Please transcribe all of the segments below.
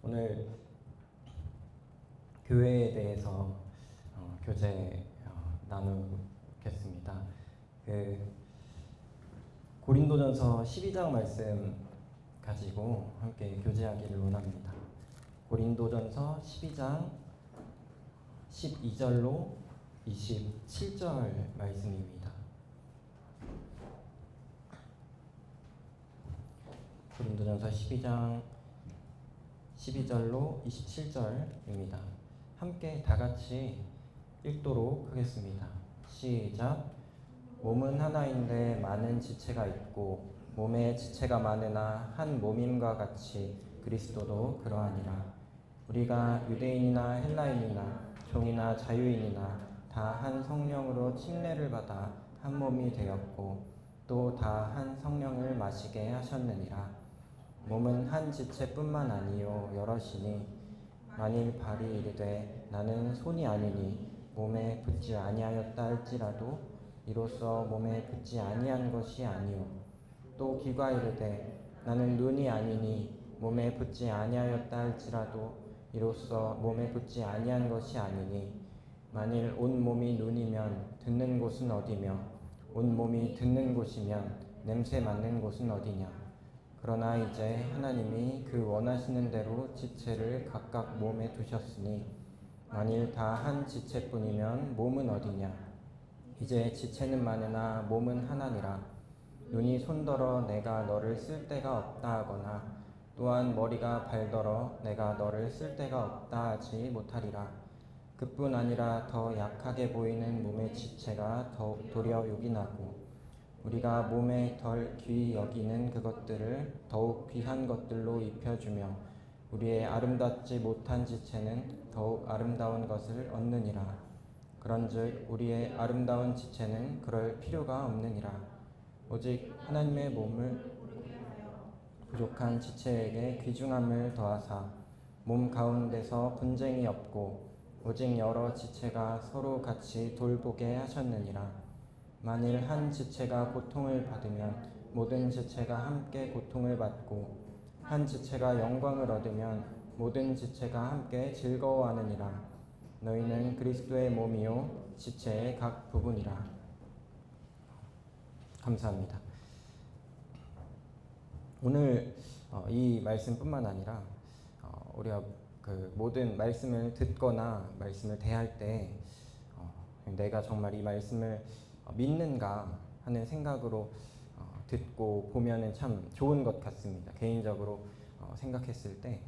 오늘 교회에 대해서 교재 나누겠습니다. 고린도전서 12장 말씀 가지고 함께 교제하기를 원합니다. 고린도전서 12장 12절로 27절 말씀입니다. 고린도전서 12장 12절로 27절입니다. 함께 다 같이 읽도록 하겠습니다. 시작. 몸은 하나인데 많은 지체가 있고 몸에 지체가 많으나 한 몸임과 같이 그리스도도 그러하니라. 우리가 유대인이나 헬라인이나 종이나 자유인이나 다 한 성령으로 침례를 받아 한 몸이 되었고 또 다 한 성령을 마시게 하셨느니라. 몸은 한 지체뿐만 아니요 여럿이니 만일 발이 이르되 나는 손이 아니니 몸에 붙지 아니하였다 할지라도 이로써 몸에 붙지 아니한 것이 아니요 또 귀가 이르되 나는 눈이 아니니 몸에 붙지 아니하였다 할지라도 이로써 몸에 붙지 아니한 것이 아니니 만일 온 몸이 눈이면 듣는 곳은 어디며 온 몸이 듣는 곳이면 냄새 맡는 곳은 어디냐. 그러나 이제 하나님이 그 원하시는 대로 지체를 각각 몸에 두셨으니 만일 다 한 지체뿐이면 몸은 어디냐. 이제 지체는 많으나 몸은 하나니라. 눈이 손더러 내가 너를 쓸 데가 없다 하거나 또한 머리가 발더러 내가 너를 쓸 데가 없다 하지 못하리라. 그뿐 아니라 더 약하게 보이는 몸의 지체가 도리어 요긴하고 우리가 몸에 덜 귀히 여기는 그것들을 더욱 귀한 것들로 입혀주며 우리의 아름답지 못한 지체는 더욱 아름다운 것을 얻느니라. 그런즉 우리의 아름다운 지체는 그럴 필요가 없느니라. 오직 하나님의 몸을 부족한 지체에게 귀중함을 더하사 몸 가운데서 분쟁이 없고 오직 여러 지체가 서로 같이 돌보게 하셨느니라. 만일 한 지체가 고통을 받으면 모든 지체가 함께 고통을 받고 한 지체가 영광을 얻으면 모든 지체가 함께 즐거워하느니라. 너희는 그리스도의 몸이요 지체의 각 부분이라. 감사합니다. 오늘 이 말씀뿐만 아니라 우리가 그 모든 말씀을 듣거나 말씀을 대할 때 내가 정말 이 말씀을 믿는가 하는 생각으로 듣고 보면은 참 좋은 것 같습니다. 개인적으로 생각했을 때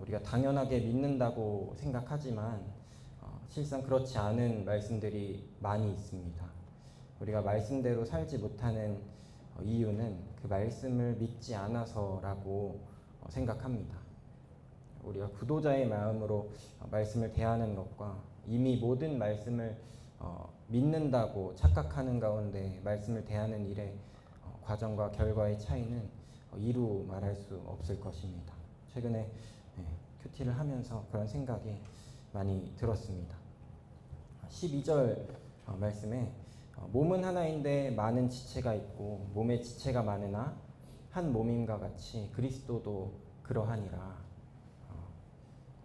우리가 당연하게 믿는다고 생각하지만 실상 그렇지 않은 말씀들이 많이 있습니다. 우리가 말씀대로 살지 못하는 이유는 그 말씀을 믿지 않아서라고 생각합니다. 우리가 구도자의 마음으로 말씀을 대하는 것과 이미 모든 말씀을 믿는다고 착각하는 가운데 말씀을 대하는 일의 과정과 결과의 차이는 이루 말할 수 없을 것입니다. 최근에 큐티를 하면서 그런 생각이 많이 들었습니다. 12절 말씀에 몸은 하나인데 많은 지체가 있고 몸에 지체가 많으나 한 몸임과 같이 그리스도도 그러하니라.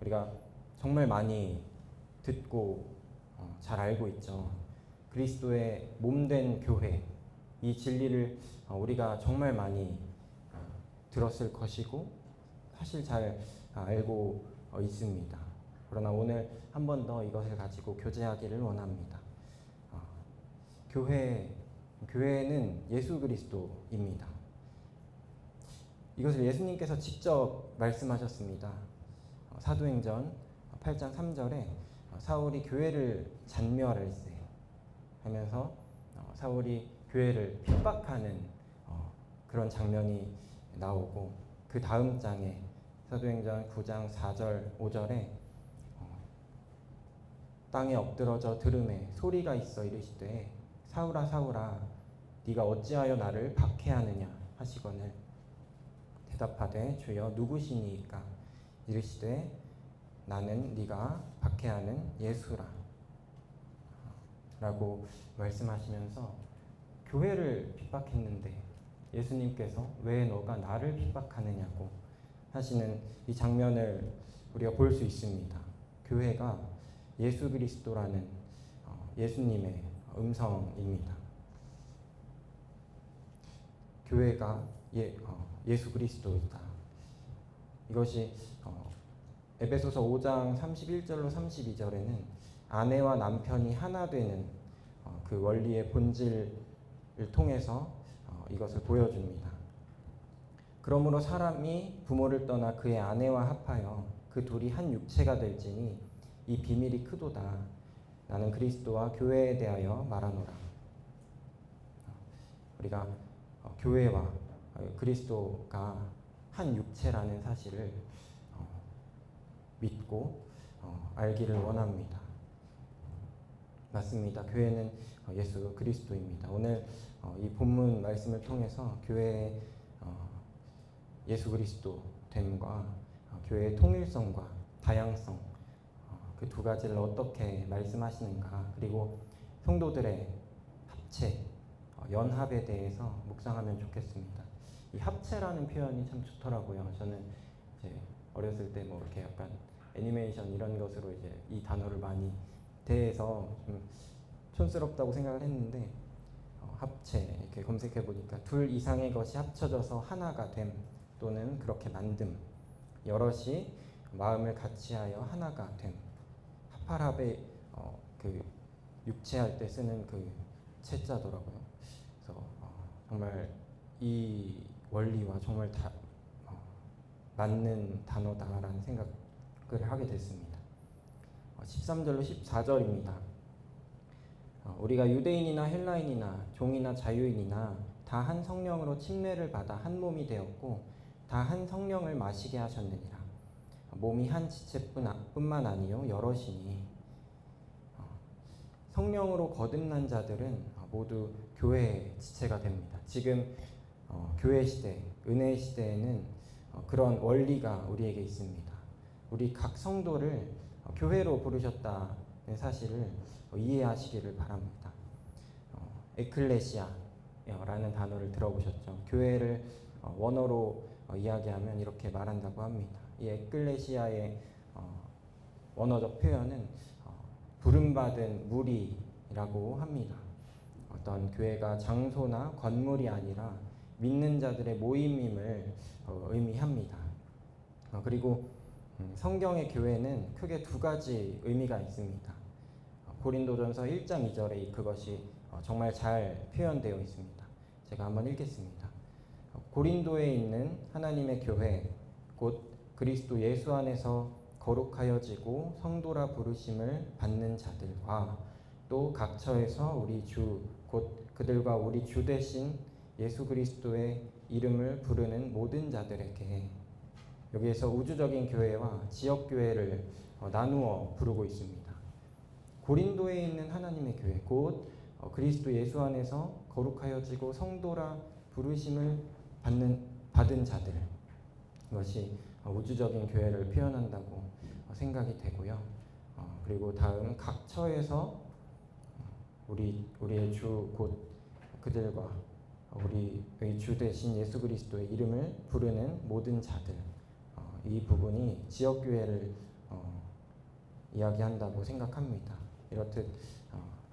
우리가 정말 많이 듣고 잘 알고 있죠. 그리스도의 몸된 교회, 이 진리를 우리가 정말 많이 들었을 것이고 사실 잘 알고 있습니다. 그러나 오늘 한 번 더 이것을 가지고 교제하기를 원합니다. 교회는 예수 그리스도입니다. 이것을 예수님께서 직접 말씀하셨습니다. 사도행전 8장 3절에 사울이 교회를 잔멸할세 하면서 사울이 교회를 핍박하는 그런 장면이 나오고 그 다음 장에 사도행전 9장 4절 5절에 땅에 엎드러져 들음에 소리가 있어 이르시되 사울아 사울아 네가 어찌하여 나를 박해하느냐 하시거늘 대답하되 주여 누구시니이까 이르시되 나는 네가 박해하는 예수라 라고 말씀하시면서 교회를 핍박했는데 예수님께서 왜 너가 나를 핍박하느냐고 하시는 이 장면을 우리가 볼 수 있습니다. 교회가 예수 그리스도라는 예수님의 음성입니다. 교회가 예수 그리스도이다. 이것이 에베소서 5장 31절로 32절에는 아내와 남편이 하나 되는 그 원리의 본질을 통해서 이것을 보여줍니다. 그러므로 사람이 부모를 떠나 그의 아내와 합하여 그 둘이 한 육체가 될지니 이 비밀이 크도다. 나는 그리스도와 교회에 대하여 말하노라. 우리가 교회와 그리스도가 한 육체라는 사실을 믿고 알기를 원합니다. 맞습니다. 교회는 예수 그리스도입니다. 오늘 이 본문 말씀을 통해서 교회의 예수 그리스도 됨과 교회의 통일성과 다양성 그 두 가지를 어떻게 말씀하시는가, 그리고 성도들의 합체, 연합에 대해서 묵상하면 좋겠습니다. 이 합체라는 표현이 참 좋더라고요. 저는 이제 어렸을 때 뭐 이렇게 약간 애니메이션 이런 것으로 이제 이 단어를 많이 대해서 좀 촌스럽다고 생각을 했는데 합체 이렇게 검색해 보니까 둘 이상의 것이 합쳐져서 하나가 됨 또는 그렇게 만듦, 여럿이 마음을 같이하여 하나가 됨, 하파랍에 그 육체할 때 쓰는 그 채자더라고요. 그래서 정말 이 원리와 정말 맞는 단어다라는 생각을 하게 됐습니다. 13절로 14절입니다. 우리가 유대인이나 헬라인이나 종이나 자유인이나 다 한 성령으로 침례를 받아 한 몸이 되었고 다 한 성령을 마시게 하셨느니라. 몸이 한 지체뿐만 아니요 여럿이니. 성령으로 거듭난 자들은 모두 교회의 지체가 됩니다. 지금 교회 시대, 은혜 시대에는 그런 원리가 우리에게 있습니다. 우리 각 성도를 교회로 부르셨다는 사실을 이해하시기를 바랍니다. 에클레시아라는 단어를 들어보셨죠? 교회를 원어로 이야기하면 이렇게 말한다고 합니다. 이 에클레시아의 원어적 표현은 부름받은 무리라고 합니다. 어떤 교회가 장소나 건물이 아니라 믿는 자들의 모임임을 의미합니다. 그리고 성경의 교회는 크게 두 가지 의미가 있습니다. 고린도전서 1장 2절에 그것이 정말 잘 표현되어 있습니다. 제가 한번 읽겠습니다. 고린도에 있는 하나님의 교회 곧 그리스도 예수 안에서 거룩하여지고 성도라 부르심을 받는 자들과 또 각 처에서 우리 주 곧 그들과 우리 주 되신 예수 그리스도의 이름을 부르는 모든 자들에게, 여기에서 우주적인 교회와 지역 교회를 나누어 부르고 있습니다. 고린도에 있는 하나님의 교회 곧 그리스도 예수 안에서 거룩하여지고 성도라 부르심을 받은 자들, 이것이 우주적인 교회를 표현한다고 생각이 되고요. 그리고 다음 각 처에서 우리의 주 곧 그들과 우리의 주 되신 예수 그리스도의 이름을 부르는 모든 자들, 이 부분이 지역 교회를 이야기한다고 생각합니다. 이렇듯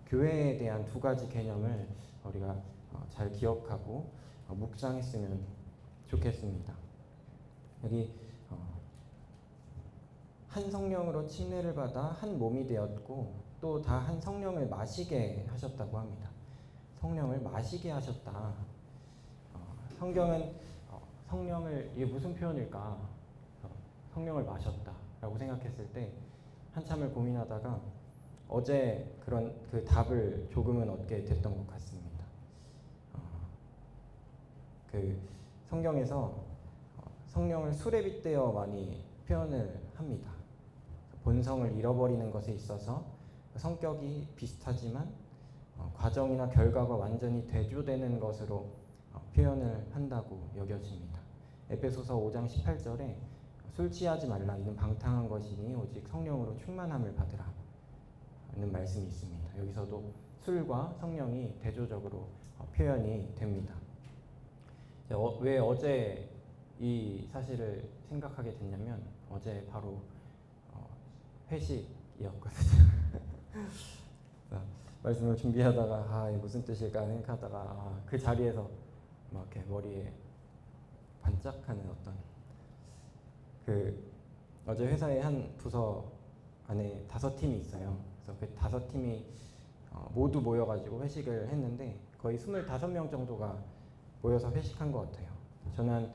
교회에 대한 두 가지 개념을 우리가 잘 기억하고 묵상했으면 좋겠습니다. 여기 한 성령으로 침례를 받아 한 몸이 되었고 또 다 한 성령을 마시게 하셨다고 합니다. 성령을 마시게 하셨다. 성경은 성령을, 이게 무슨 표현일까? 성령을 마셨다라고 생각했을 때 한참을 고민하다가 어제 그런 그 답을 조금은 얻게 됐던 것 같습니다. 그 성경에서 성령을 술에 빗대어 많이 표현을 합니다. 본성을 잃어버리는 것에 있어서 성격이 비슷하지만 과정이나 결과가 완전히 대조되는 것으로 표현을 한다고 여겨집니다. 에베소서 5장 18절에 술 취하지 말라, 이는 방탕한 것이니 오직 성령으로 충만함을 받으라 는 말씀이 있습니다. 여기서도 술과 성령이 대조적으로 표현이 됩니다. 왜 어제 이 사실을 생각하게 됐냐면 어제 바로 회식이었거든요. 말씀을 준비하다가 이게 무슨 뜻일까 생각하다가 그 자리에서 막 이렇게 머리에 반짝하는 어떤 그 어제 회사의 한 부서 안에 5팀이 있어요. 그래서 그 5팀이 모두 모여가지고 회식을 했는데 거의 25명 정도가 모여서 회식한 것 같아요. 저는 한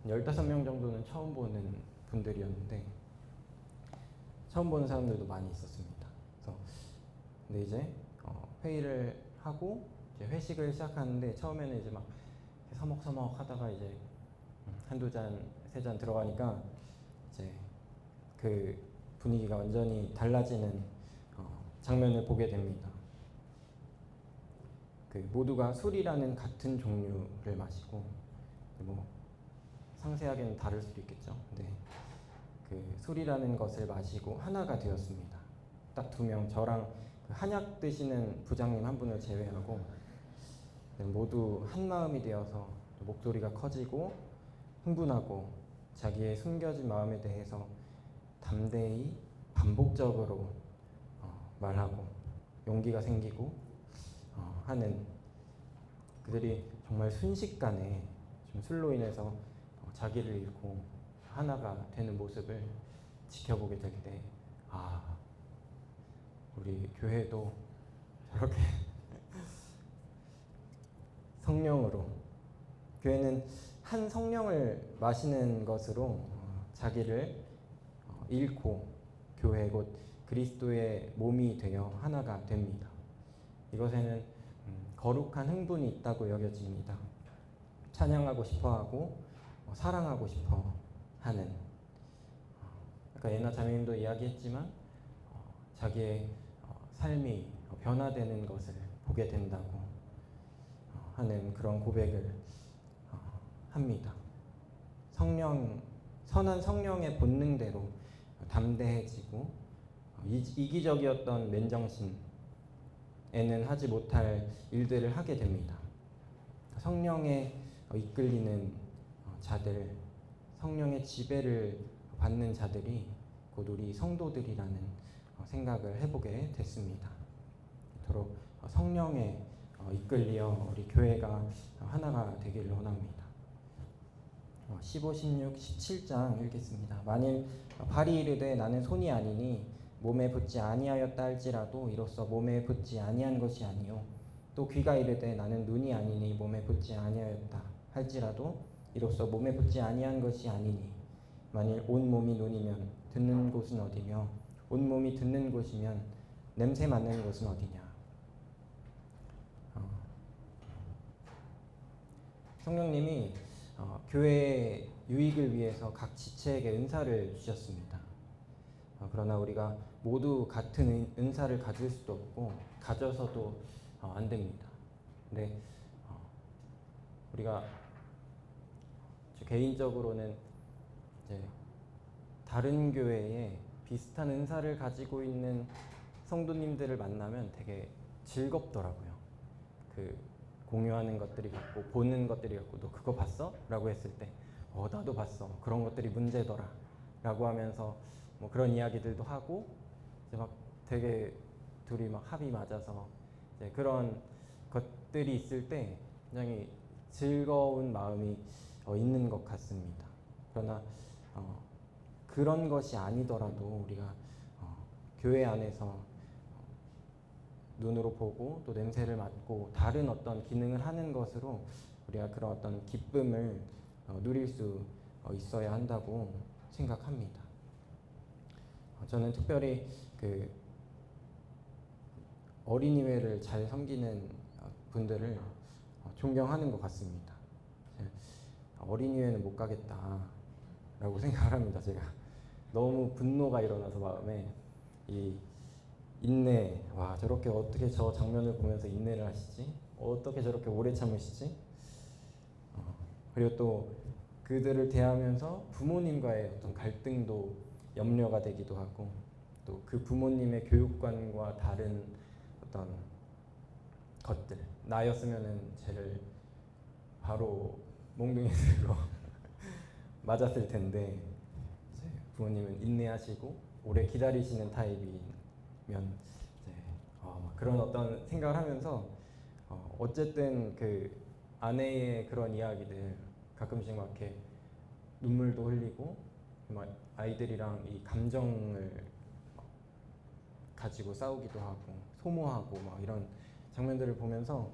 15명 정도는 처음 보는 분들이었는데 처음 보는 사람들도 많이 있었습니다. 그래서 근데 이제 회의를 하고 이제 회식을 시작하는데 처음에는 이제 막 서먹서먹 하다가 이제 한두 잔, 세 잔 들어가니까 이제 그 분위기가 완전히 달라지는 장면을 보게 됩니다. 그 모두가 술이라는 같은 종류를 마시고 뭐 상세하게는 다를 수도 있겠죠. 근데 그 술이라는 것을 마시고 하나가 되었습니다. 딱 2명, 저랑 그 한약 드시는 부장님 한 분을 제외하고 모두 한 마음이 되어서 목소리가 커지고 흥분하고 자기의 숨겨진 마음에 대해서 담대히 반복적으로 말하고 용기가 생기고 하는 그들이 정말 순식간에 좀 술로 인해서 자기를 잃고 하나가 되는 모습을 지켜보게 될 때 우리 교회도 저렇게 성령으로 교회는 한 성령을 마시는 것으로 자기를 잃고 교회 곧 그리스도의 몸이 되어 하나가 됩니다. 이것에는 거룩한 흥분이 있다고 여겨집니다. 찬양하고 싶어하고 사랑하고 싶어하는 아까 예나 자매님도 이야기했지만 자기의 삶이 변화되는 것을 보게 된다고 하는 그런 고백을 합니다. 선한 성령의 본능대로 담대해지고 이기적이었던 맨정신에는 하지 못할 일들을 하게 됩니다. 성령에 이끌리는 자들, 성령의 지배를 받는 자들이 곧 우리 성도들이라는 생각을 해보게 됐습니다. 이토록 성령에 이끌려 우리 교회가 하나가 되기를 원합니다. 15, 16, 17장 읽겠습니다. 만일 발이 이르되 나는 손이 아니니 몸에 붙지 아니하였다 할지라도 이로써 몸에 붙지 아니한 것이 아니요 또 귀가 이르되 나는 눈이 아니니 몸에 붙지 아니하였다 할지라도 이로써 몸에 붙지 아니한 것이 아니니 만일 온 몸이 눈이면 듣는 곳은 어디며 온 몸이 듣는 곳이면 냄새 맡는 곳은 어디냐. 성령님이 교회의 유익을 위해서 각 지체에게 은사를 주셨습니다. 그러나 우리가 모두 같은 은사를 가질 수도 없고 가져서도 안 됩니다. 근데 우리가 개인적으로는 이제 다른 교회에 비슷한 은사를 가지고 있는 성도님들을 만나면 되게 즐겁더라고요. 그 공유하는 것들이 같고 보는 것들이 같고 너 그거 봤어? 라고 했을 때 나도 봤어. 그런 것들이 문제더라 라고 하면서 뭐 그런 이야기들도 하고 이제 막 되게 둘이 막 합이 맞아서 이제 그런 것들이 있을 때 굉장히 즐거운 마음이 있는 것 같습니다. 그러나 그런 것이 아니더라도 우리가 교회 안에서 눈으로 보고 또 냄새를 맡고 다른 어떤 기능을 하는 것으로 우리가 그런 어떤 기쁨을 누릴 수 있어야 한다고 생각합니다. 저는 특별히 그 어린이회를 잘 섬기는 분들을 존경하는 것 같습니다. 어린이회는 못 가겠다라고 생각을 합니다. 제가 너무 분노가 일어나서 마음에 이 인내, 와 저렇게 어떻게 저 장면을 보면서 인내를 하시지? 어떻게 저렇게 오래 참으시지? 그리고 또 그들을 대하면서 부모님과의 어떤 갈등도 염려가 되기도 하고 또 그 부모님의 교육관과 다른 어떤 것들 나였으면은 쟤를 바로 몽둥이 들고 맞았을 텐데 이제 부모님은 인내하시고 오래 기다리시는 타입이면 이제 그런 어떤 생각을 하면서 어쨌든 그 아내의 그런 이야기들 가끔씩 막 이렇게 눈물도 흘리고 막 아이들이랑 이 감정을 가지고 싸우기도 하고 소모하고 막 이런 장면들을 보면서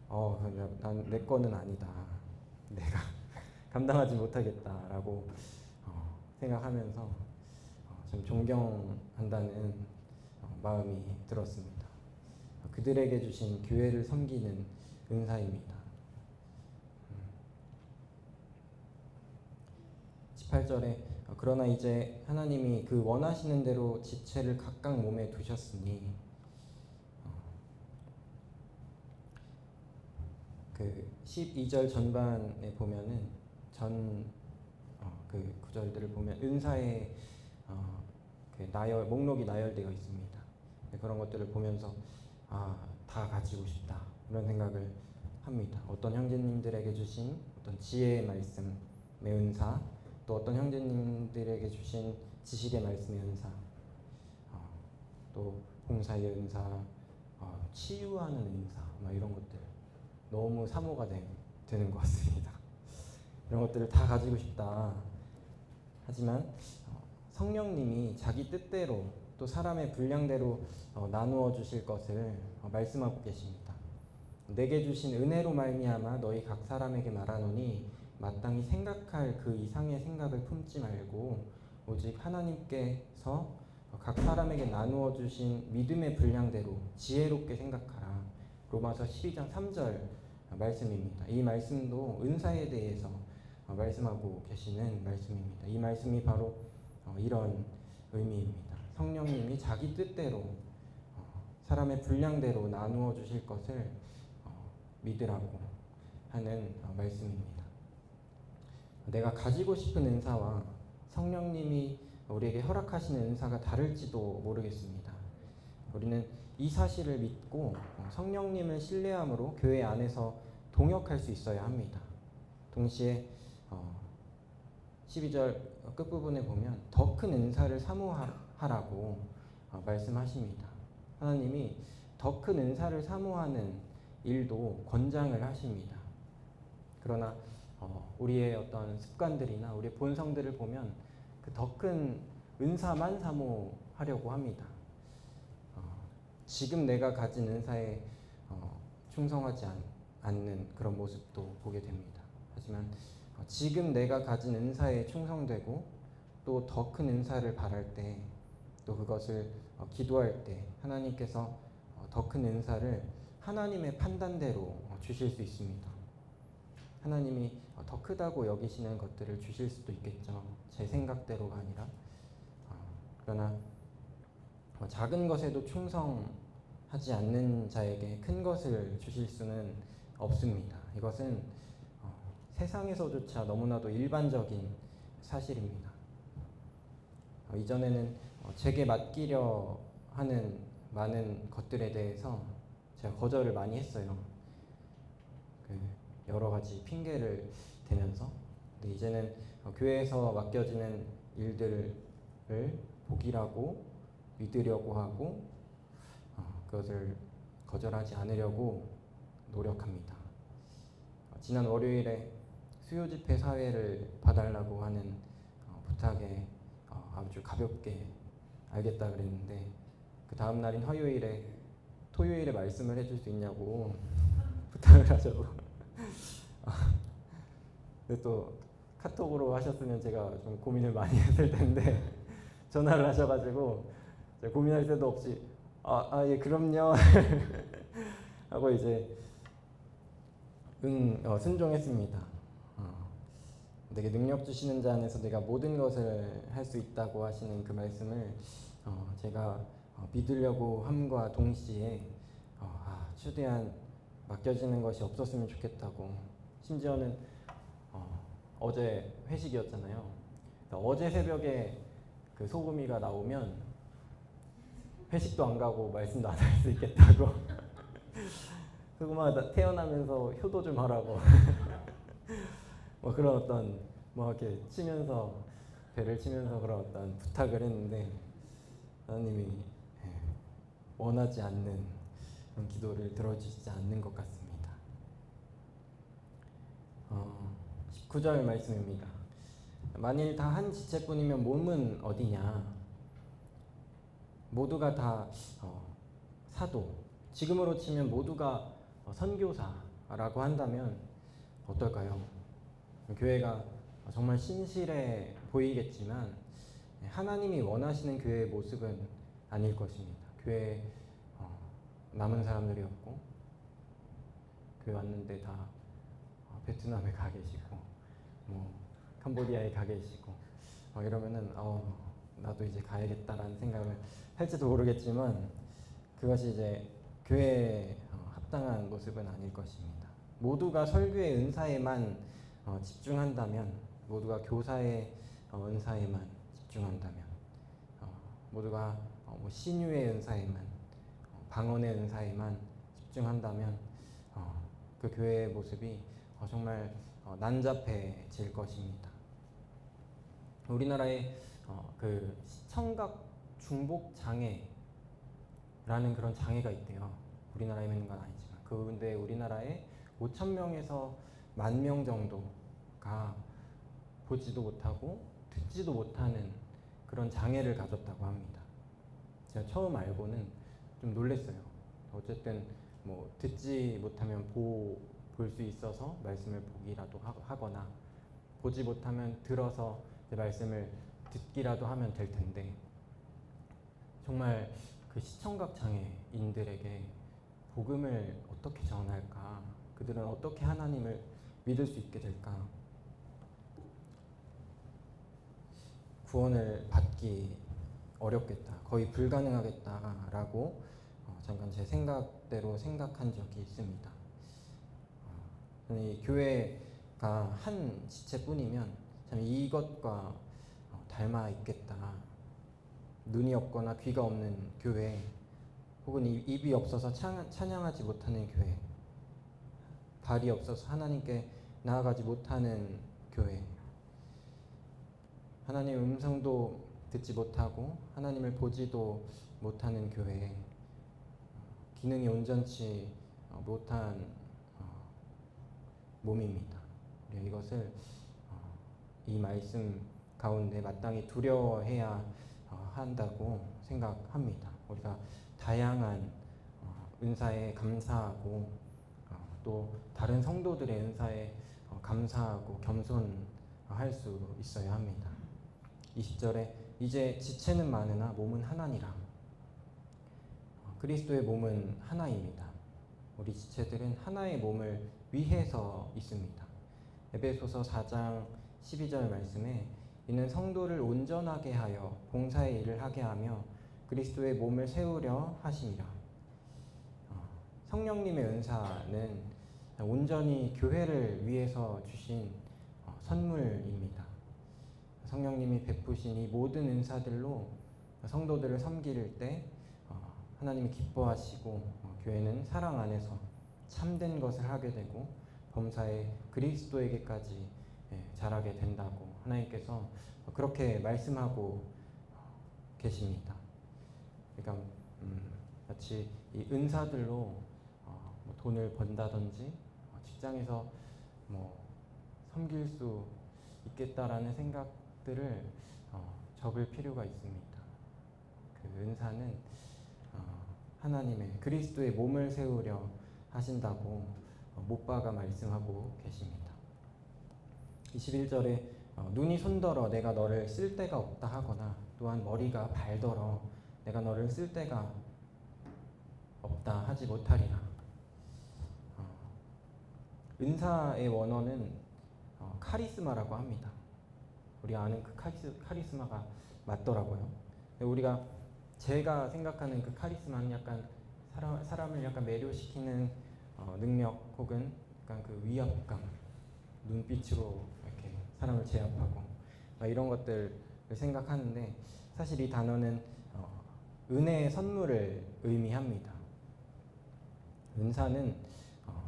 난 내 거는 아니다. 내가 감당하지 못하겠다라고 생각하면서 좀 존경한다는 마음이 들었습니다. 그들에게 주신 교회를 섬기는 은사입니다. 18절에 그러나 이제 하나님이 그 원하시는 대로 지체를 각각 몸에 두셨으니 그 12절 전반에 보면은 그 구절들을 보면 은사의 그 목록이 나열되어 있습니다. 그런 것들을 보면서 다 가지고 싶다 이런 생각을 합니다. 어떤 형제님들에게 주신 어떤 지혜의 말씀의 은사, 또 어떤 형제님들에게 주신 지식의 말씀의 은사, 또 봉사의 은사, 치유하는 은사, 이런 것들 너무 사모가 되는 것 같습니다. 이런 것들을 다 가지고 싶다. 하지만 성령님이 자기 뜻대로 또 사람의 분량대로 나누어 주실 것을 말씀하고 계십니다. 내게 주신 은혜로 말미암아 너희 각 사람에게 말하노니 마땅히 생각할 그 이상의 생각을 품지 말고 오직 하나님께서 각 사람에게 나누어 주신 믿음의 분량대로 지혜롭게 생각하라. 로마서 12장 3절 말씀입니다. 이 말씀도 은사에 대해서 말씀하고 계시는 말씀입니다. 이 말씀이 바로 이런 의미입니다. 성령님이 자기 뜻대로 사람의 분량대로 나누어 주실 것을 믿으라고 하는 말씀입니다. 내가 가지고 싶은 은사와 성령님이 우리에게 허락하시는 은사가 다를지도 모르겠습니다. 우리는 이 사실을 믿고 성령님을 신뢰함으로 교회 안에서 동역할 수 있어야 합니다. 동시에 12절 끝부분에 보면 더 큰 은사를 사모하라고 말씀하십니다. 하나님이 더 큰 은사를 사모하는 일도 권장을 하십니다. 그러나 우리의 어떤 습관들이나 우리의 본성들을 보면 그 더 큰 은사만 사모하려고 합니다. 지금 내가 가진 은사에 충성하지 않는 그런 모습도 보게 됩니다. 하지만 지금 내가 가진 은사에 충성되고 또 더 큰 은사를 바랄 때, 또 그것을 기도할 때 하나님께서 더 큰 은사를 하나님의 판단대로 주실 수 있습니다. 하나님이 더 크다고 여기시는 것들을 주실 수도 있겠죠. 제 생각대로가 아니라. 그러나 작은 것에도 충성하지 않는 자에게 큰 것을 주실 수는 없습니다. 이것은 세상에서조차 너무나도 일반적인 사실입니다. 이전에는 제게 맡기려 하는 많은 것들에 대해서 제가 거절을 많이 했어요. 여러 가지 핑계를 대면서. 근데 이제는 교회에서 맡겨지는 일들을 복이라고 믿으려고 하고 그것을 거절하지 않으려고 노력합니다. 지난 월요일에 수요집회 사회를 봐달라고 하는 부탁에 아주 가볍게 알겠다 그랬는데, 그 다음 날인 토요일에 말씀을 해줄 수 있냐고 부탁을 하자고. 근데 또 카톡으로 하셨으면 제가 좀 고민을 많이 했을 텐데 전화를 하셔가지고 고민할 새도 없이 예 그럼요 하고 이제 순종했습니다. 내게 능력 주시는 자 안에서 내가 모든 것을 할 수 있다고 하시는 그 말씀을 제가 믿으려고 함과 동시에 최대한 맡겨지는 것이 없었으면 좋겠다고. 심지어는 어제 회식이었잖아요. 그러니까 어제 새벽에 그 소금이가 나오면 회식도 안 가고 말씀도 안 할 수 있겠다고. 소금아 태어나면서 효도 좀 하라고. 그런 어떤 뭐 이렇게 치면서 배를 치면서 그런 어떤 부탁을 했는데 하나님이 원하지 않는 그런 기도를 들어주시지 않는 것 같습니다. 19절 말씀입니다. 만일 다 한 지체뿐이면 몸은 어디냐? 모두가 다 사도, 지금으로 치면 모두가 선교사라고 한다면 어떨까요? 교회가 정말 신실해 보이겠지만 하나님이 원하시는 교회의 모습은 아닐 것입니다. 교회에 남은 사람들이 없고 교회 왔는데 다 베트남에 가 계시고 뭐 캄보디아에 가 계시고 이러면은 나도 이제 가야겠다라는 생각을 할지도 모르겠지만 그것이 이제 교회에 합당한 모습은 아닐 것입니다. 모두가 설교의 은사에만 집중한다면, 모두가 교사의 은사에만 집중한다면, 모두가 뭐 신유의 은사에만, 방언의 은사에만 집중한다면 그 교회의 모습이 정말 난잡해질 것입니다. 우리나라에 그 시청각 중복 장애라는 그런 장애가 있대요. 우리나라에 있는 건 아니지만 근데 우리나라에 5,000명에서 10,000명 정도가 보지도 못하고 듣지도 못하는 그런 장애를 가졌다고 합니다. 제가 처음 알고는 좀 놀랐어요. 어쨌든 뭐 듣지 못하면 볼 수 있어서 말씀을 보기라도 하거나 보지 못하면 들어서 말씀을 듣기라도 하면 될 텐데 정말 그 시청각 장애인들에게 복음을 어떻게 전할까? 그들은 어떻게 하나님을 믿을 수 있게 될까? 구원을 받기 어렵겠다, 거의 불가능하겠다라고 잠깐 제 생각대로 생각한 적이 있습니다. 이 교회가 한 지체뿐이면 참 이것과 닮아 있겠다. 눈이 없거나 귀가 없는 교회, 혹은 입이 없어서 찬양하지 못하는 교회, 발이 없어서 하나님께 나아가지 못하는 교회, 하나님의 음성도 듣지 못하고 하나님을 보지도 못하는 교회, 기능이 온전치 못한 몸입니다. 우리가 이것을 이 말씀 가운데 마땅히 두려워해야 한다고 생각합니다. 우리가 다양한 은사에 감사하고 또 다른 성도들의 은사에 감사하고 겸손할 수 있어야 합니다. 20절에 이제 지체는 많으나 몸은 하나니라. 그리스도의 몸은 하나입니다. 우리 지체들은 하나의 몸을 위해서 있습니다. 에베소서 4장 12절 말씀에 이는 성도를 온전하게 하여 봉사의 일을 하게 하며 그리스도의 몸을 세우려 하심이라. 성령님의 은사는 온전히 교회를 위해서 주신 선물입니다. 성령님이 베푸신 이 모든 은사들로 성도들을 섬길 때 하나님이 기뻐하시고 교회는 사랑 안에서 참된 것을 하게 되고 범사에 그리스도에게까지 자라게 된다고 하나님께서 그렇게 말씀하고 계십니다. 그러니까 마치 이 은사들로 뭐 돈을 번다든지 직장에서 뭐 섬길 수 있겠다라는 생각들을 접을 필요가 있습니다. 그 은사는 하나님의 그리스도의 몸을 세우려 하신다고 못박아 말씀하고 계십니다. 21절에 눈이 손더러 내가 너를 쓸 데가 없다 하거나 또한 머리가 발더러 내가 너를 쓸 데가 없다 하지 못하리라. 은사의 원어는 카리스마라고 합니다. 우리가 아는 그 카리스마가 맞더라고요. 제가 생각하는 그 카리스마는 약간 사람을 약간 매료시키는 능력 혹은 약간 그 위압감, 눈빛으로 이렇게 사람을 제압하고 이런 것들을 생각하는데 사실 이 단어는 은혜의 선물을 의미합니다. 은사는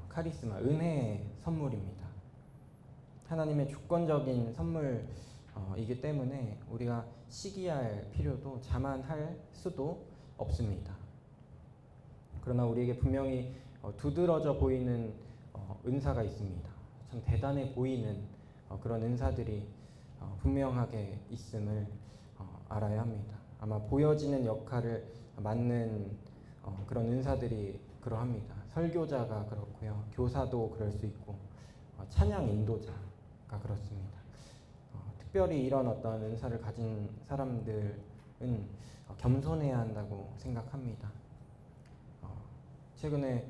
카리스마, 은혜의 선물입니다. 하나님의 주권적인 선물이기 때문에 우리가 시기할 필요도 자만할 수도 없습니다. 그러나 우리에게 분명히 두드러져 보이는 은사가 있습니다. 참 대단해 보이는 그런 은사들이 분명하게 있음을 알아야 합니다. 아마 보여지는 역할을 맡는 그런 은사들이 그러합니다. 설교자가 그렇고요. 교사도 그럴 수 있고 찬양 인도자가 그렇습니다. 특별히 이런 어떤 은사를 가진 사람들은 겸손해야 한다고 생각합니다. 최근에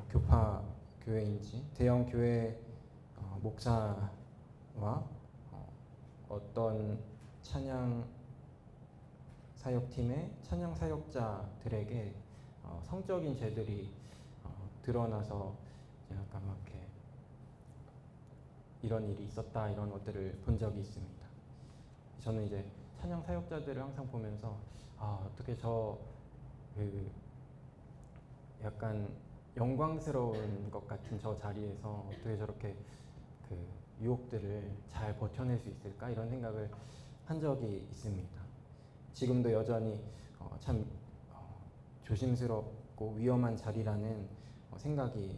교파 교회인지 대형 교회 목사와 어떤 찬양 사역팀의 찬양 사역자들에게 성적인 죄들이 드러나서 약간 막 이렇게 이런 일이 있었다 이런 것들을 본 적이 있습니다. 저는 이제 찬양 사역자들을 항상 보면서 어떻게 약간 영광스러운 것 같은 저 자리에서 어떻게 저렇게 그 유혹들을 잘 버텨낼 수 있을까 이런 생각을 한 적이 있습니다. 지금도 여전히 참 조심스럽고 위험한 자리라는 생각이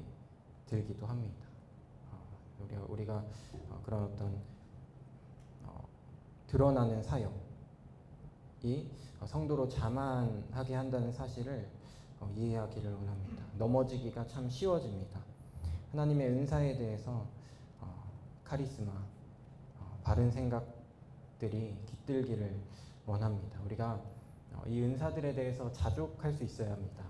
들기도 합니다. 우리가 그런 어떤 드러나는 사역이 성도로 자만하게 한다는 사실을 이해하기를 원합니다. 넘어지기가 참 쉬워집니다. 하나님의 은사에 대해서 카리스마, 바른 생각들이 깃들기를 원합니다. 우리가 이 은사들에 대해서 자족할 수 있어야 합니다.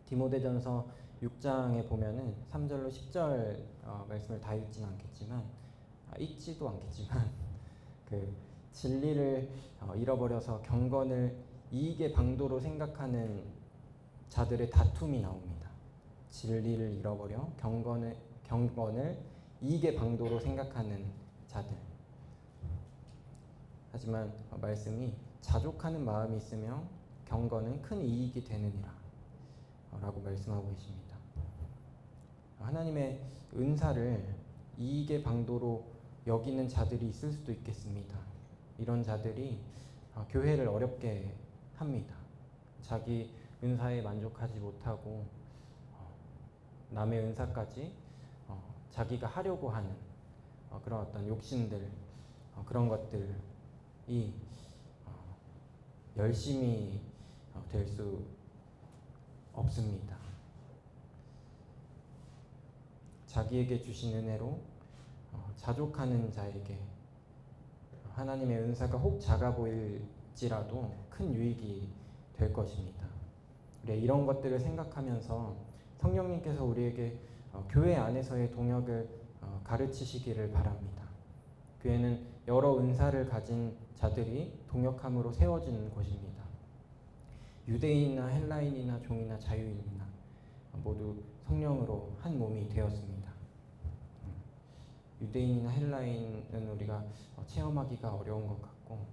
디모데전서 6장에 보면은 3절로 10절 말씀을 다 읽지는 않겠지만 읽지도 않겠지만 그 진리를 잃어버려서 경건을 이익의 방도로 생각하는 자들의 다툼이 나옵니다. 진리를 잃어버려 경건을 이익의 방도로 생각하는 자들. 하지만 말씀이 자족하는 마음이 있으면 경건은 큰 이익이 되느니라 라고 말씀하고 계십니다. 하나님의 은사를 이익의 방도로 여기는 자들이 있을 수도 있겠습니다. 이런 자들이 교회를 어렵게 합니다. 자기 은사에 만족하지 못하고 남의 은사까지 자기가 하려고 하는 그런 어떤 욕심들, 그런 것들이 열심히 될 수 없습니다. 자기에게 주신 은혜로 자족하는 자에게 하나님의 은사가 혹 작아 보일지라도 큰 유익이 될 것입니다. 우리 이런 것들을 생각하면서 성령님께서 우리에게 교회 안에서의 동역을 가르치시기를 바랍니다. 교회는 여러 은사를 가진 자들이 동역함으로 세워지는 곳입니다. 유대인이나 헬라인이나 종이나 자유인이나 모두 성령으로 한 몸이 되었습니다. 유대인이나 헬라인은 우리가 체험하기가 어려운 것 같고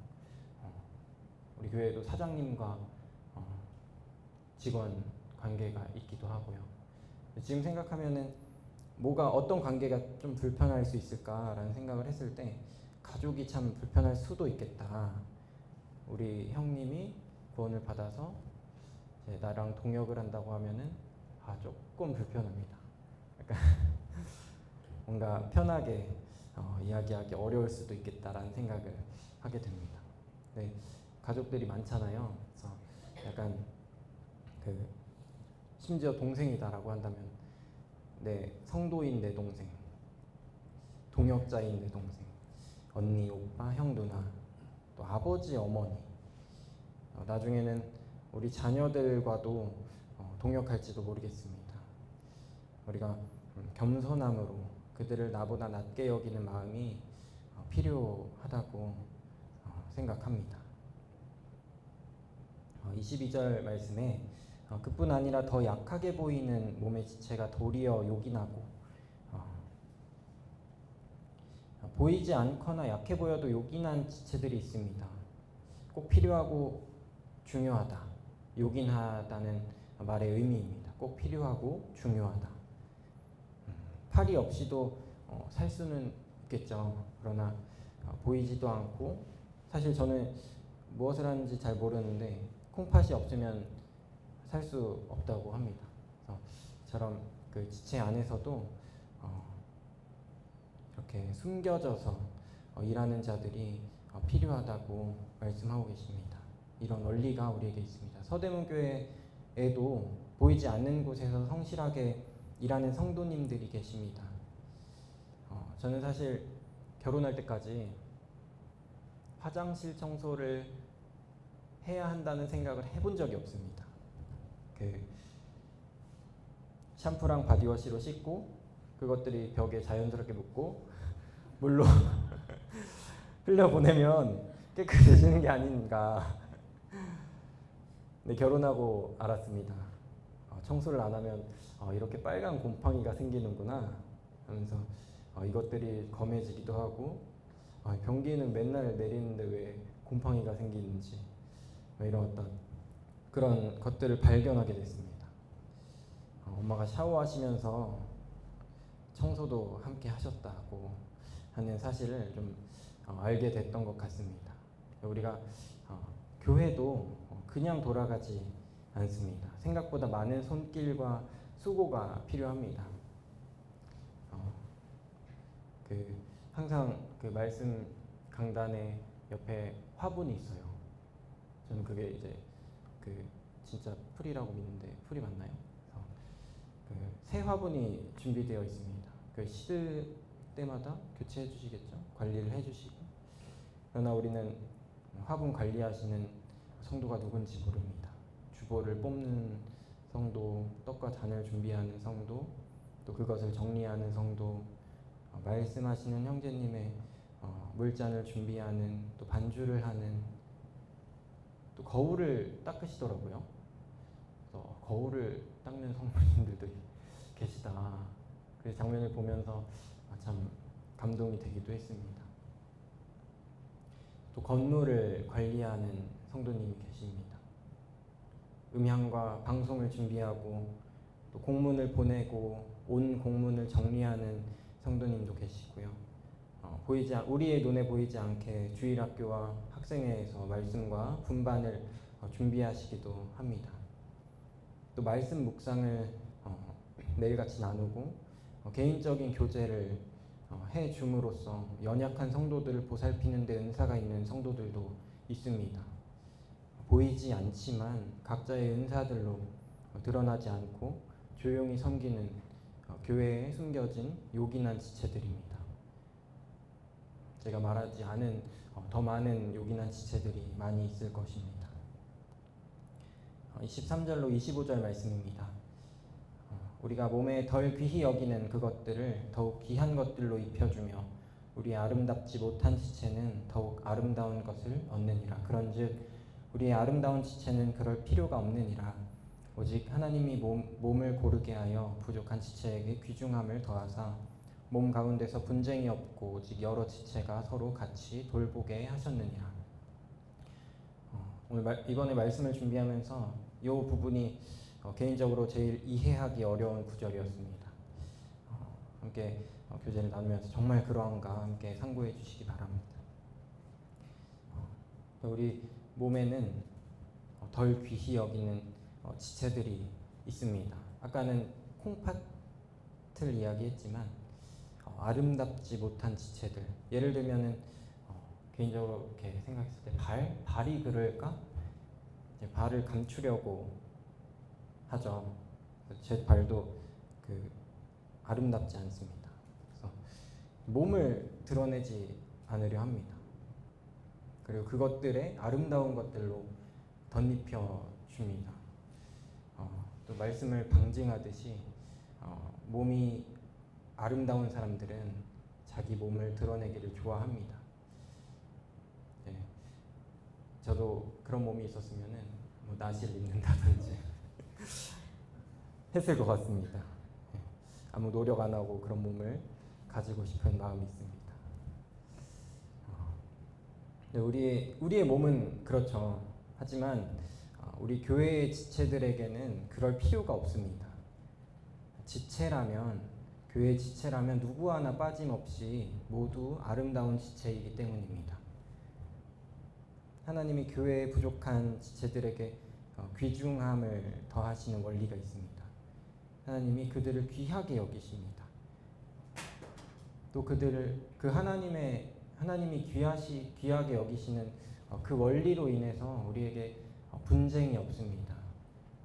우리 교회도 사장님과 직원 관계가 있기도 하고요. 지금 생각하면은 어떤 관계가 좀 불편할 수 있을까라는 생각을 했을 때 가족이 참 불편할 수도 있겠다. 우리 형님이 구원을 받아서 이제 나랑 동역을 한다고 하면은 조금 불편합니다. 약간 뭔가 편하게 이야기하기 어려울 수도 있겠다라는 생각을 하게 됩니다. 네, 가족들이 많잖아요. 그래서 약간 심지어 동생이다라고 한다면 성도인 내 동생, 동역자인 내 동생, 언니, 오빠, 형, 누나, 또 아버지, 어머니, 나중에는 우리 자녀들과도 동역할지도 모르겠습니다. 우리가 겸손함으로 그들을 나보다 낮게 여기는 마음이 필요하다고 생각합니다. 22절 말씀에 그뿐 아니라 더 약하게 보이는 몸의 지체가 도리어 요긴하고 보이지 않거나 약해 보여도 요긴한 지체들이 있습니다. 꼭 필요하고 중요하다. 요긴하다는 말의 의미입니다. 꼭 필요하고 중요하다. 팔이 없이도 살 수는 있겠죠. 그러나 보이지도 않고 사실 저는 무엇을 하는지 잘 모르는데 콩팥이 없으면 살 수 없다고 합니다. 그래서 저처럼 그 지체 안에서도 이렇게 숨겨져서 일하는 자들이 필요하다고 말씀하고 계십니다. 이런 원리가 우리에게 있습니다. 서대문교회에도 보이지 않는 곳에서 성실하게 일하는 성도님들이 계십니다. 저는 사실 결혼할 때까지 화장실 청소를 해야 한다는 생각을 해본 적이 없습니다. 그 샴푸랑 바디워시로 씻고 그것들이 벽에 자연스럽게 묻고 물로 흘려보내면 깨끗해지는 게 아닌가. 근데 결혼하고 알았습니다. 청소를 안 하면 이렇게 빨간 곰팡이가 생기는구나 하면서 이것들이 검해지기도 하고 변기는 맨날 내리는데 왜 곰팡이가 생기는지 이런 어떤 그런 것들을 발견하게 됐습니다. 엄마가 샤워하시면서 청소도 함께 하셨다고 하는 사실을 좀 알게 됐던 것 같습니다. 우리가 교회도 그냥 돌아가지 않습니다. 생각보다 많은 손길과 수고가 필요합니다. 항상 그 말씀 강단에 옆에 화분이 있어요. 저는 그게 이제 진짜 풀이라고 믿는데 풀이 맞나요? 새 화분이 준비되어 있습니다. 시드 때마다 교체해 주시겠죠? 관리를 해 주시고. 그러나 우리는 화분 관리하시는 성도가 누군지 모릅니다. 주보를 뽑는 성도, 떡과 잔을 준비하는 성도, 또 그것을 정리하는 성도, 말씀하시는 형제님의 물잔을 준비하는, 또 반주를 하는, 또 거울을 닦으시더라고요. 그래서 거울을 닦는 성도님들도 계시다. 그 장면을 보면서 참 감동이 되기도 했습니다. 또 건물을 관리하는 성도님이 계십니다. 음향과 방송을 준비하고 또 공문을 보내고 온 공문을 정리하는 성도님도 계시고요. 우리의 눈에 보이지 않게 주일학교와 학생회에서 말씀과 분반을 준비하시기도 합니다. 또 말씀 묵상을 매일같이 나누고 개인적인 교제를 해줌으로써 연약한 성도들을 보살피는 데 은사가 있는 성도들도 있습니다. 보이지 않지만 각자의 은사들로 드러나지 않고 조용히 섬기는 교회에 숨겨진 요긴한 지체들입니다. 제가 말하지 않은 더 많은 요긴한 지체들이 많이 있을 것입니다. 23절로 25절 말씀입니다. 우리가 몸에 덜 귀히 여기는 그것들을 더욱 귀한 것들로 입혀주며 우리의 아름답지 못한 지체는 더욱 아름다운 것을 얻느니라. 그런즉 우리의 아름다운 지체는 그럴 필요가 없느니라. 오직 하나님이 몸을 고르게 하여 부족한 지체에게 귀중함을 더하사 몸 가운데서 분쟁이 없고 오직 여러 지체가 서로 같이 돌보게 하셨느니라. 오늘 이번에 말씀을 준비하면서 이 부분이 개인적으로 제일 이해하기 어려운 구절이었습니다. 함께 교제를 나누면서 정말 그러한가 함께 상고해 주시기 바랍니다. 우리 몸에는 덜 귀히 여기는 지체들이 있습니다. 아까는 콩팥을 이야기했지만 아름답지 못한 지체들, 예를 들면은 개인적으로 이렇게 생각했을 때 발이 그럴까? 발을 감추려고 하죠. 제 발도 아름답지 않습니다. 그래서 몸을 드러내지 않으려 합니다. 그리고 그것들의 아름다운 것들로 덧입혀 줍니다. 또 말씀을 방증하듯이 몸이 아름다운 사람들은 자기 몸을 드러내기를 좋아합니다. 네. 저도 그런 몸이 있었으면은 나시를 입는다든지 했을 것 같습니다. 네. 아무 노력 안 하고 그런 몸을 가지고 싶은 마음이 있습니다. 우리의 몸은 그렇죠. 하지만 우리 교회의 지체들에게는 그럴 필요가 없습니다. 지체라면 교회의 지체라면 누구 하나 빠짐없이 모두 아름다운 지체이기 때문입니다. 하나님이 교회의 부족한 지체들에게 귀중함을 더하시는 원리가 있습니다. 하나님이 그들을 귀하게 여기십니다. 또 하나님이 귀하게 여기시는 그 원리로 인해서 우리에게 분쟁이 없습니다.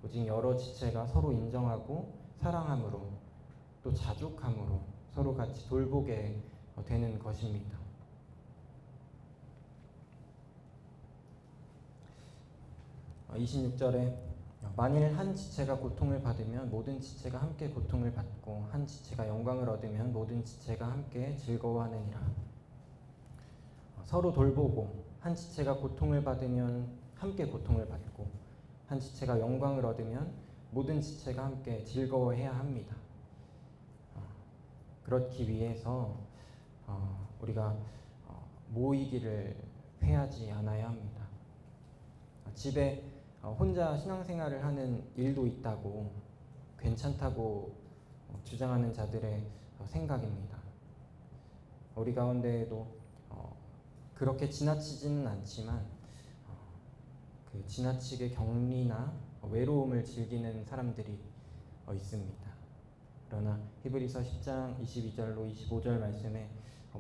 오직 여러 지체가 서로 인정하고 사랑함으로 또 자족함으로 서로 같이 돌보게 되는 것입니다. 26절에 만일 한 지체가 고통을 받으면 모든 지체가 함께 고통을 받고 한 지체가 영광을 얻으면 모든 지체가 함께 즐거워하느니라. 서로 돌보고 한 지체가 고통을 받으면 함께 고통을 받고 한 지체가 영광을 얻으면 모든 지체가 함께 즐거워해야 합니다. 그렇기 위해서 우리가 모이기를 패하지 않아야 합니다. 집에 혼자 신앙생활을 하는 일도 있다고 괜찮다고 주장하는 자들의 생각입니다. 우리 가운데에도 그렇게 지나치지는 않지만 그 지나치게 격리나 외로움을 즐기는 사람들이 있습니다. 그러나 히브리서 10장 22절로 25절 말씀에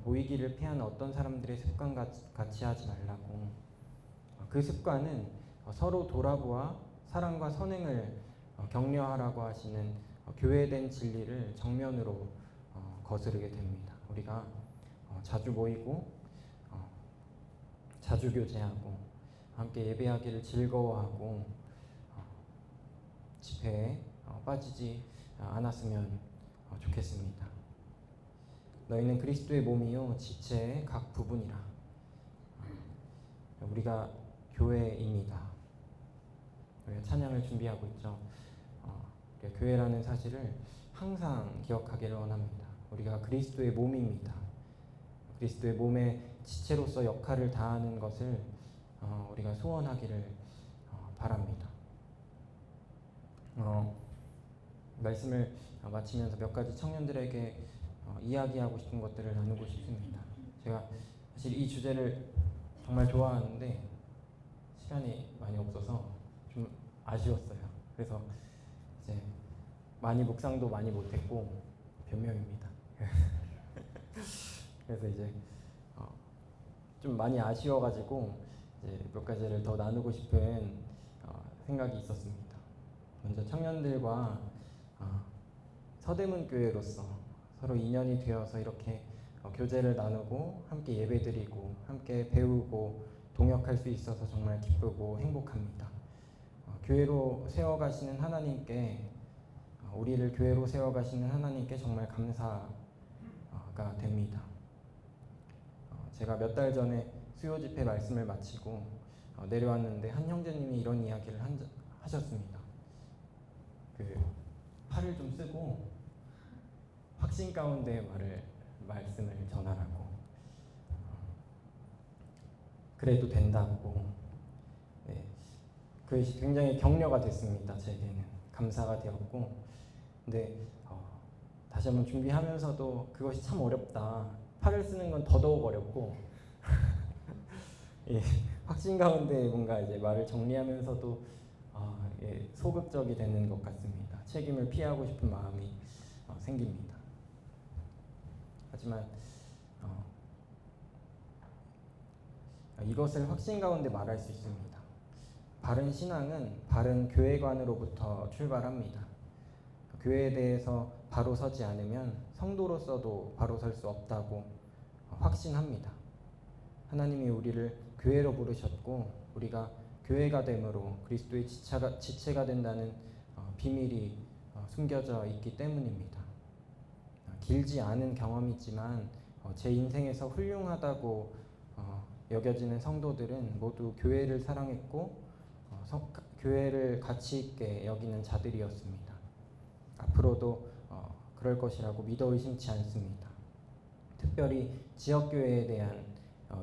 모이기를 피하는 어떤 사람들의 습관 같이 하지 말라고. 그 습관은 서로 돌아보아 사랑과 선행을 격려하라고 하시는 교회된 진리를 정면으로 거스르게 됩니다. 우리가 자주 모이고 자주 교제하고 함께 예배하기를 즐거워하고 집회에 빠지지 않았으면 좋겠습니다. 너희는 그리스도의 몸이요 지체의 각 부분이라. 우리가 교회입니다. 우리가 찬양을 준비하고 있죠. 우리가 교회라는 사실을 항상 기억하기를 원합니다. 우리가 그리스도의 몸입니다. 그리스도의 몸의 지체로서 역할을 다하는 것을 우리가 소원하기를 바랍니다. 말씀을 마치면서 몇 가지 청년들에게 이야기하고 싶은 것들을 나누고 싶습니다. 제가 사실 이 주제를 정말 좋아하는데 시간이 많이 없어서 좀 아쉬웠어요. 그래서 이제 많이 묵상도 많이 못했고 변명입니다. 그래서 이제 좀 많이 아쉬워가지고 이제 몇 가지를 더 나누고 싶은 생각이 있었습니다. 먼저 청년들과 서대문 교회로서 서로 인연이 되어서 이렇게 교제를 나누고 함께 예배드리고 함께 배우고 동역할 수 있어서 정말 기쁘고 행복합니다. 교회로 세워가시는 하나님께 우리를 교회로 세워가시는 하나님께 정말 감사가 됩니다. 제가 몇 달 전에 수요 집회 말씀을 마치고 내려왔는데 한 형제님이 이런 이야기를 하셨습니다. 그 팔을 좀 쓰고 확신 가운데 말씀을 전하라고. 그래도 된다고. 네. 그것이 굉장히 격려가 됐습니다. 제게는 감사가 되었고, 근데 다시 한번 준비하면서도 그것이 참 어렵다. 팔을 쓰는 건 더더욱 어렵고 예, 확신 가운데 뭔가 이제 말을 정리하면서도 예, 소극적이 되는 것 같습니다. 책임을 피하고 싶은 마음이 생깁니다. 하지만 이것을 확신 가운데 말할 수 있습니다. 바른 신앙은 바른 교회관으로부터 출발합니다. 교회에 대해서 바로 서지 않으면 성도로서도 바로 설 수 없다고 확신합니다. 하나님이 우리를 교회로 부르셨고 우리가 교회가 됨으로 그리스도의 지체가 된다는 비밀이 숨겨져 있기 때문입니다. 길지 않은 경험이지만 제 인생에서 훌륭하다고 여겨지는 성도들은 모두 교회를 사랑했고 교회를 가치 있게 여기는 자들이었습니다. 앞으로도 그럴 것이라고 믿어 의심치 않습니다. 특별히 지역교회에 대한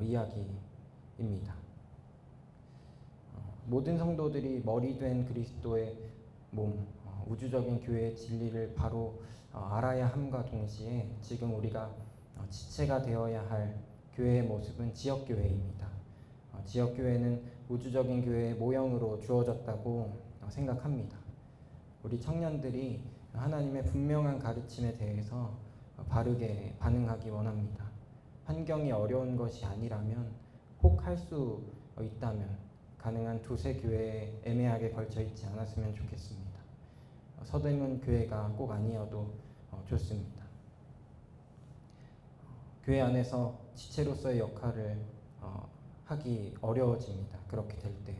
이야기입니다. 모든 성도들이 머리 된 그리스도의 몸, 우주적인 교회의 진리를 바로 알아야 함과 동시에 지금 우리가 지체가 되어야 할 교회의 모습은 지역교회입니다. 지역교회는 우주적인 교회의 모형으로 주어졌다고 생각합니다. 우리 청년들이 하나님의 분명한 가르침에 대해서 바르게 반응하기 원합니다. 환경이 어려운 것이 아니라면, 혹 할 수 있다면 가능한 두세 교회에 애매하게 걸쳐 있지 않았으면 좋겠습니다. 서대문 교회가 꼭 아니어도 좋습니다. 교회 안에서 지체로서의 역할을 하기 어려워집니다. 그렇게 될 때.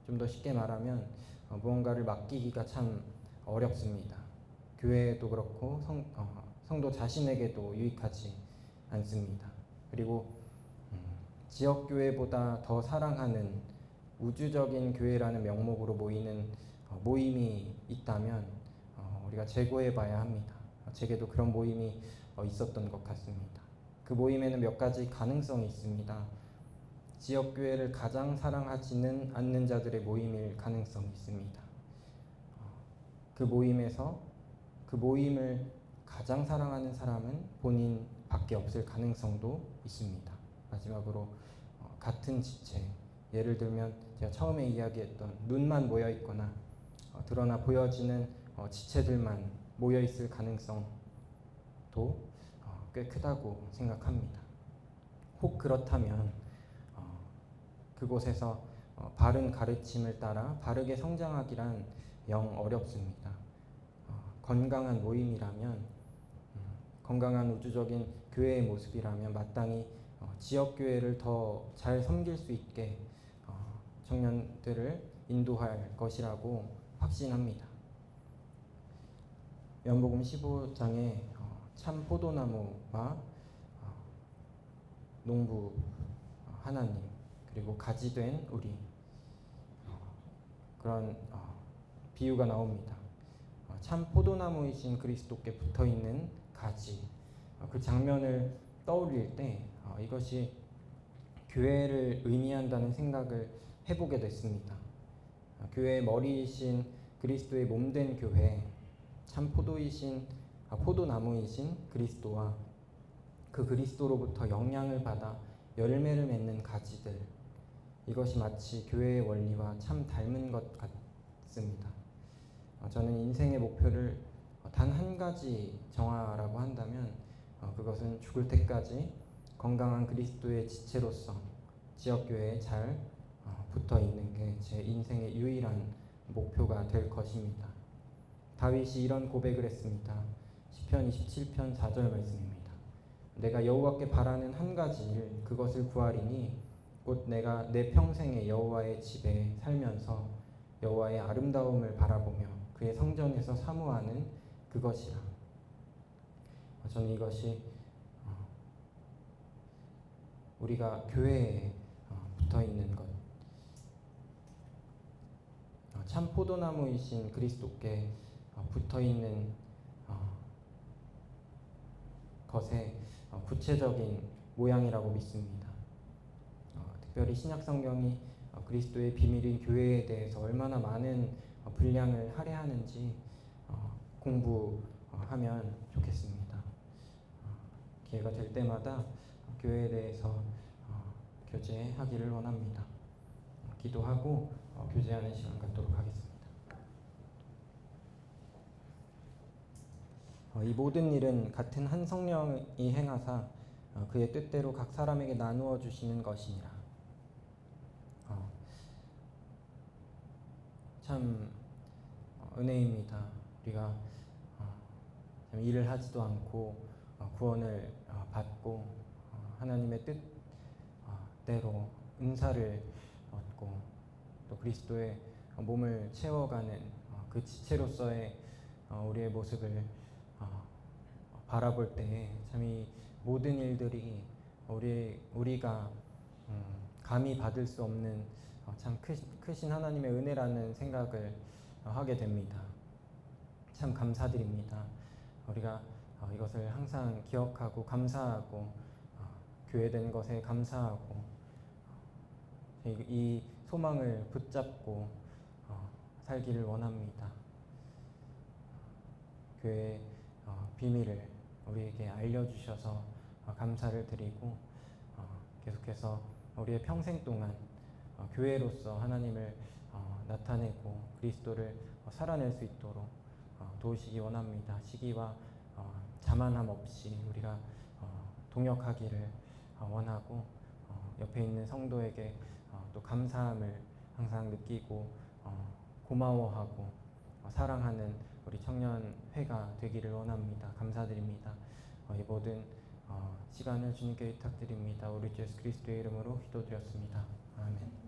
좀 더 쉽게 말하면 무언가를 맡기기가 참 어렵습니다. 교회에도 그렇고 성도 자신에게도 유익하지 않습니다. 그리고 지역교회보다 더 사랑하는 우주적인 교회라는 명목으로 모이는 모임이 있다면 우리가 재고해 봐야 합니다. 제게도 그런 모임이 있었던 것 같습니다. 그 모임에는 몇 가지 가능성이 있습니다. 지역교회를 가장 사랑하지는 않는 자들의 모임일 가능성이 있습니다. 그 모임에서 그 모임을 가장 사랑하는 사람은 본인 밖에 없을 가능성도 있습니다. 마지막으로 같은 지체, 예를 들면 제가 처음에 이야기했던 눈만 모여 있거나 드러나 보여지는 지체들만 모여 있을 가능성도 꽤 크다고 생각합니다. 혹 그렇다면 그곳에서 바른 가르침을 따라 바르게 성장하기란 영 어렵습니다. 건강한 모임이라면, 건강한 우주적인 교회의 모습이라면 마땅히 지역교회를 더 잘 섬길 수 있게 청년들을 인도할 것이라고 확신합니다. 요한복음 15장에 참 포도나무와 농부 하나님, 그리고 가지된 우리, 그런 비유가 나옵니다. 참 포도나무이신 그리스도께 붙어있는 가지, 그 장면을 떠올릴 때 이것이 교회를 의미한다는 생각을 해보게 됐습니다. 교회의 머리이신 그리스도의 몸된 교회, 참 포도나무이신 그리스도와 그 그리스도로부터 영향을 받아 열매를 맺는 가지들, 이것이 마치 교회의 원리와 참 닮은 것 같습니다. 저는 인생의 목표를 단 한 가지 정하라고 한다면 그것은 죽을 때까지 건강한 그리스도의 지체로서 지역교회에 잘 붙어있는 게 제 인생의 유일한 목표가 될 것입니다. 다윗이 이런 고백을 했습니다. 시편 27편 4절 말씀입니다. 내가 여호와께 바라는 한 가지 일, 그것을 구하리니 곧 내가 내 평생에 여호와의 집에 살면서 여호와의 아름다움을 바라보며 그의 성전에서 사모하는 그것이라. 저는 이것이 우리가 교회에 붙어있는 것, 참 포도나무이신 그리스도께 붙어있는 것의 구체적인 모양이라고 믿습니다. 특별히 신약성경이 그리스도의 비밀인 교회에 대해서 얼마나 많은 분량을 할애하는지 공부하면 좋겠습니다. 기회가 될 때마다 교회에 대해서 교제하기를 원합니다. 기도하고 교제하는 시간 갖도록 하겠습니다. 이 모든 일은 같은 한 성령이 행하사 그의 뜻대로 각 사람에게 나누어 주시는 것이니라. 참 은혜입니다. 우리가 일을 하지도 않고 구원을 받고 하나님의 뜻대로 은사를 얻고 또 그리스도의 몸을 채워가는 그 지체로서의 우리의 모습을 바라볼 때 참 이 모든 일들이 우리가 감히 받을 수 없는 참 크신 하나님의 은혜라는 생각을 하게 됩니다. 참 감사드립니다. 우리가 이것을 항상 기억하고 감사하고 교회된 것에 감사하고 이 소망을 붙잡고 살기를 원합니다. 교회의 비밀을 우리에게 알려주셔서 감사를 드리고 계속해서 우리의 평생 동안 교회로서 하나님을 나타내고 그리스도를 살아낼 수 있도록 도우시기 원합니다. 시기와 자만함 없이 우리가 동역하기를 원하고 옆에 있는 성도에게 또 감사함을 항상 느끼고 고마워하고 사랑하는 우리 청년회가 되기를 원합니다. 감사드립니다. 이 모든 시간을 주님께 부탁드립니다. 우리 주 예수 그리스도의 이름으로 기도드렸습니다. 아멘.